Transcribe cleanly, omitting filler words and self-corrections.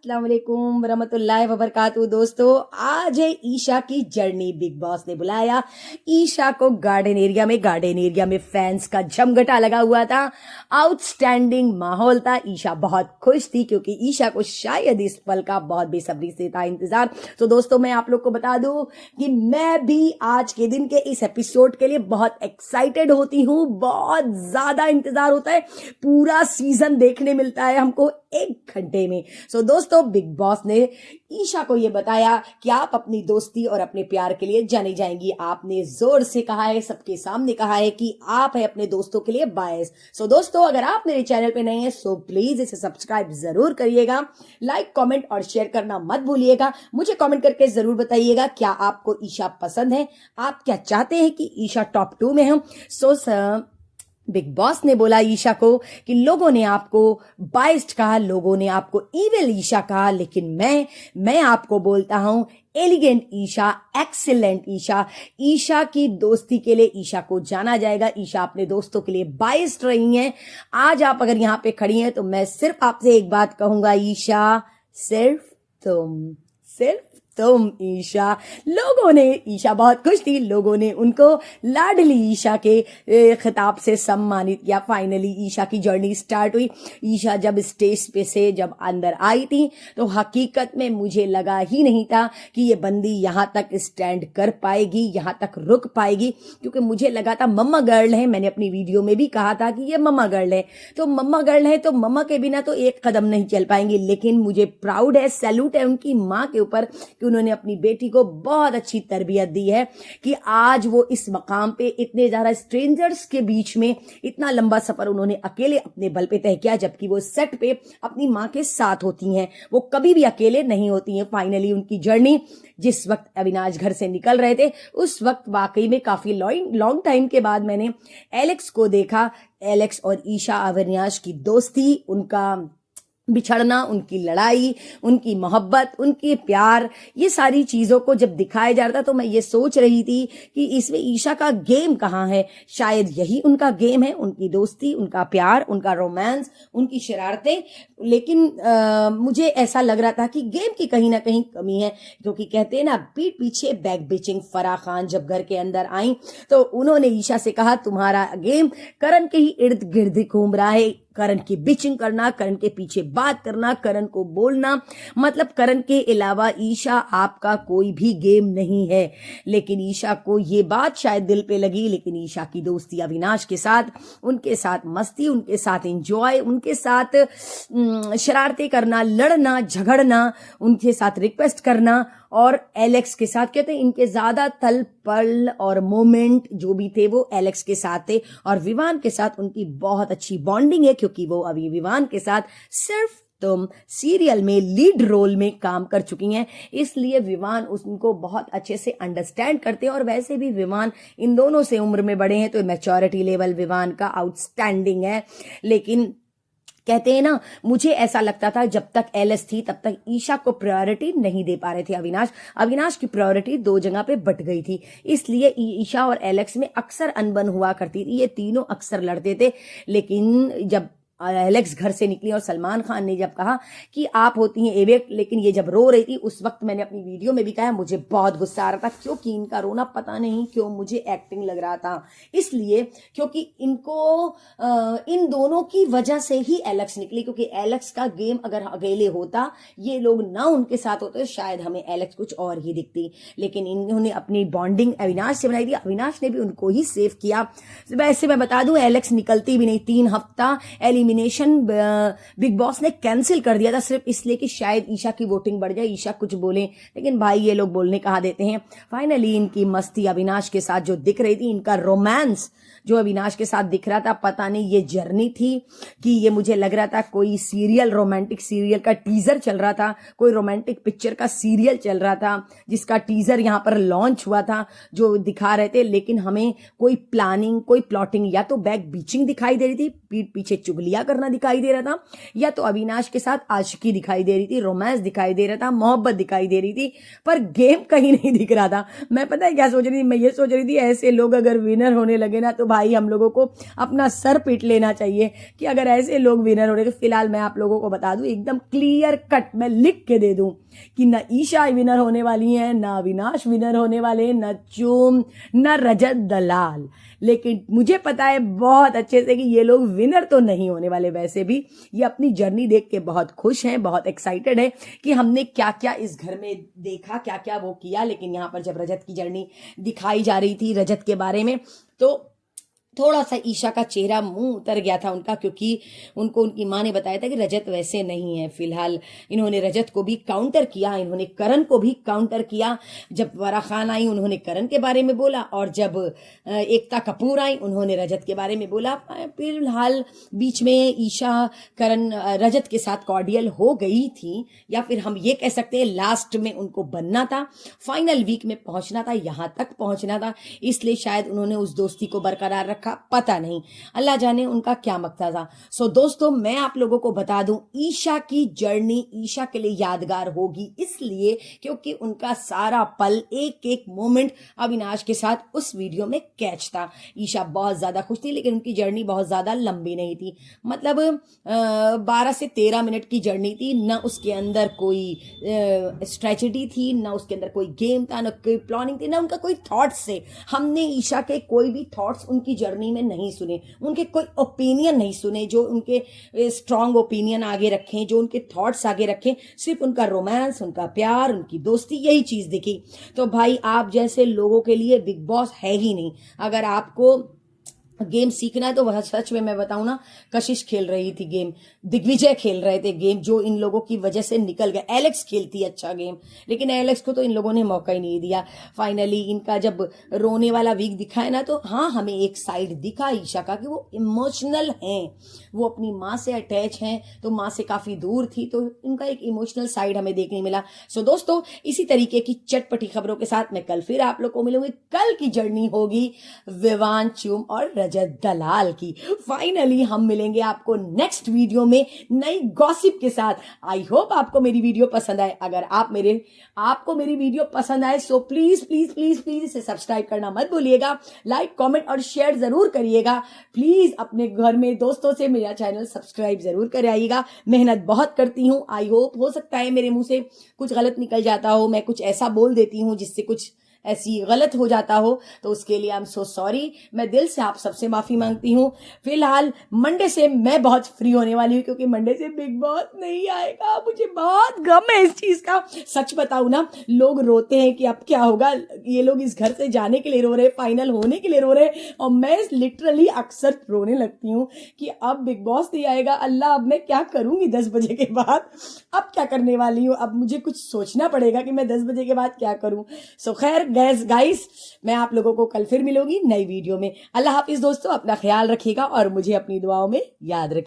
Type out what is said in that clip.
अस्सलाम वालेकुम वरहमतुल्लाहि वबरकातुहू। दोस्तों, आज है ईशा की जर्नी। बिग बॉस ने बुलाया ईशा को गार्डन एरिया में फैंस का जमघटा लगा हुआ था। आउटस्टैंडिंग माहौल था। ईशा बहुत खुश थी क्योंकि ईशा को शायद इस पल का बहुत बेसब्री से था इंतजार। तो दोस्तों, मैं आप लोग को बता दूं कि मैं भी आज के दिन के इस एपिसोड के लिए बहुत एक्साइटेड होती हूँ। बहुत ज्यादा इंतजार होता है। पूरा सीजन देखने मिलता है हमको 1 घंटे में। सो दोस्तों, बिग बॉस ने ईशा को यह बताया कि आप अपनी दोस्ती और अपने प्यार के लिए जानी जाएंगी। आपने जोर से कहा है, सबके सामने कहा है कि आप है अपने दोस्तों के लिए बायस। सो दोस्तों, अगर आप मेरे चैनल पे नए हैं सो प्लीज इसे सब्सक्राइब जरूर करिएगा। लाइक, कमेंट और शेयर करना मत भूलिएगा। मुझे कमेंट करके जरूर बताइएगा क्या आपको ईशा पसंद है। आप क्या चाहते हैं कि ईशा टॉप 2 में हो। बिग बॉस ने बोला ईशा को कि लोगों ने आपको बाइस्ड कहा, लोगों ने आपको इविल ईशा कहा, लेकिन मैं आपको बोलता हूं एलिगेंट ईशा, एक्सीलेंट ईशा। ईशा की दोस्ती के लिए ईशा को जाना जाएगा। ईशा अपने दोस्तों के लिए बाइस्ड रही हैं। आज आप अगर यहां पे खड़ी हैं तो मैं सिर्फ आपसे एक बात कहूंगा, ईशा सिर्फ तुम ईशा। लोगों ने, ईशा बहुत खुश थी, लोगों ने उनको लाडली ईशा के खिताब से सम्मानित किया। फाइनली ईशा की जर्नी स्टार्ट हुई। ईशा जब स्टेज पे से जब अंदर आई थी तो हकीकत में मुझे लगा ही नहीं था कि ये बंदी यहाँ तक स्टैंड कर पाएगी, यहाँ तक रुक पाएगी, क्योंकि मुझे लगा था मम्मा गर्ल है। मैंने अपनी वीडियो में भी कहा था कि ये मम्मा गर्ल है, तो मम्मा गर्ल है तो मम्मा के बिना तो एक कदम नहीं चल पाएंगी। लेकिन मुझे प्राउड है, सैल्यूट है उनकी माँ के ऊपर कि उन्होंने अपनी बेटी को बहुत अच्छी तरबियत दी है कि आज वो इस मकाम पे इतने ज्यादा स्ट्रेंजर्स के बीच में इतना लंबा सफर उन्होंने अकेले अपने बल पे तय किया, जबकि वो सेट पे अपनी माँ के साथ होती हैं, वो कभी भी अकेले नहीं होती हैं। फाइनली उनकी जर्नी, जिस वक्त अविनाश घर से निकल रहे थे उस वक्त वाकई में काफी लॉन्ग टाइम के बाद मैंने एलेक्स को देखा। एलेक्स और ईशा, अविनाश की दोस्ती, उनका बिछड़ना, उनकी लड़ाई, उनकी मोहब्बत, उनके प्यार, ये सारी चीजों को जब दिखाया जा रहा था तो मैं ये सोच रही थी कि इसमें ईशा का गेम कहाँ है। शायद यही उनका गेम है, उनकी दोस्ती, उनका प्यार, उनका रोमांस, उनकी शरारतें। लेकिन मुझे ऐसा लग रहा था कि गेम की कहीं ना कहीं कमी है, क्योंकि कहते हैं ना पीठ पीछे बैक बिचिंग। फराह खान जब घर के अंदर आई तो उन्होंने ईशा से कहा तुम्हारा गेम करण के ही इर्द गिर्द घूम रहा है। करण की बिचिंग करना, करण के पीछे बात करना, करण को बोलना, मतलब करण के अलावा ईशा आपका कोई भी गेम नहीं है। लेकिन ईशा को ये बात शायद दिल पे लगी। लेकिन ईशा की दोस्ती अविनाश के साथ, उनके साथ मस्ती, उनके साथ एंजॉय, उनके साथ शरारतें करना, लड़ना झगड़ना, उनके साथ रिक्वेस्ट करना, और एलेक्स के साथ, कहते हैं इनके ज्यादा तल पल और मोमेंट जो भी थे वो एलेक्स के साथ थे। और विवान के साथ उनकी बहुत अच्छी बॉन्डिंग है, क्योंकि वो अभी विवान के साथ सिर्फ तुम सीरियल में लीड रोल में काम कर चुकी हैं, इसलिए विवान उनको बहुत अच्छे से अंडरस्टैंड करते हैं। और वैसे भी विवान इन दोनों से उम्र में बड़े हैं, तो मैच्योरिटी लेवल विवान का आउटस्टैंडिंग है। लेकिन कहते हैं ना, मुझे ऐसा लगता था जब तक एलेक्स थी तब तक ईशा को प्रायोरिटी नहीं दे पा रहे थे अविनाश की प्रायोरिटी 2 जगह पे बट गई थी। इसलिए ईशा और एलेक्स में अक्सर अनबन हुआ करती थी, ये तीनों अक्सर लड़ते थे। लेकिन जब एलेक्स घर से निकली और सलमान खान ने जब कहा कि आप होती हैं एवेक्ट, लेकिन ये जब रो रही थी उस वक्त मैंने अपनी वीडियो में भी कहा मुझे बहुत गुस्सा आ रहा था, क्योंकि इनका रोना पता नहीं क्यों मुझे एक्टिंग लग रहा था। इसलिए क्योंकि इनको इन दोनों की वजह से ही एलेक्स निकली, क्योंकि एलेक्स का गेम अगर अकेले होता, ये लोग ना उनके साथ होते, तो शायद हमें एलेक्स कुछ और ही दिखती। लेकिन इन्होंने अपनी बॉन्डिंग अविनाश से बनाई थी, अविनाश ने भी उनको ही सेव किया। वैसे मैं बता दूं एलेक्स निकलती भी नहीं। 3 हफ्ता एलिमिनेशन बिग बॉस ने कैंसिल कर दिया था सिर्फ इसलिए कि शायद ईशा की वोटिंग बढ़ जाए, ईशा कुछ बोले। लेकिन भाई ये लोग बोलने कहा देते हैं। फाइनली इनकी मस्ती अविनाश के साथ जो दिख रही थी, इनका रोमांस जो अविनाश के साथ दिख रहा था, पता नहीं ये जर्नी थी कि ये, मुझे लग रहा था कोई सीरियल, रोमांटिक सीरियल का टीजर चल रहा था, कोई रोमांटिक पिक्चर का सीरियल चल रहा था जिसका टीजर यहाँ पर लॉन्च हुआ था जो दिखा रहे थे। लेकिन हमें कोई प्लानिंग, कोई प्लॉटिंग या तो बैक बीचिंग दिखाई दे रही थी, पीठ पीछे चुगलियां किया करना दिखाई दे रहा था, या तो अविनाश के साथ आशिकी दिखाई दे रही थी, रोमांस दिखाई दे रहा था, मोहब्बत दिखाई दे रही थी, पर गेम कहीं नहीं दिख रहा था। मैं पता है क्या सोच रही थी, मैं ये सोच रही थी ऐसे लोग अगर विनर होने लगे ना तो भाई हम लोगों को अपना सर पीट लेना चाहिए कि अगर ऐसे लोग विनर हो रहे। तो फिलहाल मैं आप लोगों को बता दूं, एकदम क्लियर कट मैं लिख के दे दूं कि न ईशा विनर होने वाली है, न अविनाश विनर होने वाले, न चूम, न रजत दलाल। लेकिन मुझे पता है बहुत अच्छे से कि ये लोग विनर तो नहीं होने वाले। वैसे भी ये अपनी जर्नी देख के बहुत खुश हैं, बहुत एक्साइटेड है कि हमने क्या क्या इस घर में देखा, क्या क्या वो किया। लेकिन यहाँ पर जब रजत की जर्नी दिखाई जा रही थी, रजत के बारे में, तो थोड़ा सा ईशा का चेहरा मुंह उतर गया था उनका, क्योंकि उनको उनकी माँ ने बताया था कि रजत वैसे नहीं है। फिलहाल इन्होंने रजत को भी काउंटर किया, इन्होंने करण को भी काउंटर किया। जब फराह खान आई उन्होंने करण के बारे में बोला, और जब एकता कपूर आई उन्होंने रजत के बारे में बोला। फिलहाल बीच में ईशा करण रजत के साथ कॉर्डियल हो गई थी, या फिर हम ये कह सकते हैं लास्ट में उनको बनना था, फाइनल वीक में पहुंचना था, यहां तक पहुंचना था, इसलिए शायद उन्होंने उस दोस्ती को बरकरार रखा। पता नहीं, अल्लाह जाने उनका क्या मकसद था। सो दोस्तों, मैं आप लोगों को बता दूं, ईशा की जर्नी ईशा के लिए यादगार होगी इसलिए क्योंकि उनका सारा पल, एक एक मोमेंट अविनाश के साथ उस वीडियो में कैच था। ईशा बहुत ज्यादा खुश थी, लेकिन उनकी जर्नी बहुत ज्यादा लंबी नहीं थी। मतलब 12 से 13 मिनट की जर्नी थी, न उसके अंदर कोई स्ट्रेटेजी थी, न उसके अंदर कोई गेम था, न कोई प्लानिंग थी, न उनका कोई थॉट्स थे। हमने ईशा के कोई भी थॉट्स उनकी जर्नी में नहीं सुने, उनके कोई ओपिनियन नहीं सुने जो उनके स्ट्रांग ओपिनियन आगे रखें, जो उनके थॉट्स आगे रखें। सिर्फ उनका रोमांस, उनका प्यार, उनकी दोस्ती, यही चीज दिखी। तो भाई आप जैसे लोगों के लिए बिग बॉस है ही नहीं। अगर आपको गेम सीखना है तो वह सच में मैं बताऊं ना, कशिश खेल रही थी गेम, दिग्विजय खेल रहे थे गेम, जो इन लोगों की वजह से निकल गए। एलेक्स खेलती है अच्छा गेम, लेकिन एलेक्स को तो इन लोगों ने मौका ही नहीं दिया। फाइनली इनका जब रोने वाला वीक दिखा है ना, तो हाँ हमें एक साइड दिखा ईशा का कि वो इमोशनल हैं, वो अपनी माँ से अटैच हैं, तो माँ से काफी दूर थी, तो इनका एक इमोशनल साइड हमें देखने मिला। सो दोस्तों, इसी तरीके की चटपटी खबरों के साथ मैं कल फिर आप लोग को मिलूंगी। कल की जर्नी होगी विवान, चूम और रजत दलाल की। फाइनली हम मिलेंगे आपको नेक्स्ट वीडियो में नई गॉसिप के साथ। आई होप आपको मेरी वीडियो पसंद आए। अगर आपको मेरी वीडियो पसंद आए so please please please please इसे सब्सक्राइब करना मत भूलिएगा, लाइक कमेंट और शेयर जरूर करिएगा। प्लीज अपने घर में दोस्तों से मेरा चैनल सब्सक्राइब जरूर कराइएगा। मेहनत बहुत करती हूँ। आई होप, हो सकता है मेरे मुंह से कुछ गलत निकल जाता हो, मैं कुछ ऐसा बोल देती हूँ जिससे कुछ ऐसी गलत हो जाता हो, तो उसके लिए आई एम सो सॉरी। मैं दिल से आप सबसे माफी मांगती हूँ। फिलहाल मंडे से मैं बहुत फ्री होने वाली हूँ, क्योंकि मंडे से बिग बॉस नहीं आएगा। मुझे बहुत गम है इस चीज का। सच बताऊं ना, लोग रोते हैं कि अब क्या होगा, ये लोग इस घर से जाने के लिए रो रहे, फाइनल होने के लिए रो रहे, और मैं लिटरली अक्सर रोने लगती हूँ कि अब बिग बॉस नहीं आएगा। अल्लाह, अब मैं क्या करूंगी 10 बजे के बाद? अब क्या करने वाली हूँ? अब मुझे कुछ सोचना पड़ेगा कि मैं 10 बजे के बाद क्या करूं। सो खैर गाइस, मैं आप लोगों को कल फिर मिलूंगी नई वीडियो में। अल्लाह हाफिज दोस्तों, अपना ख्याल रखिएगा और मुझे अपनी दुआओं में याद रखिएगा।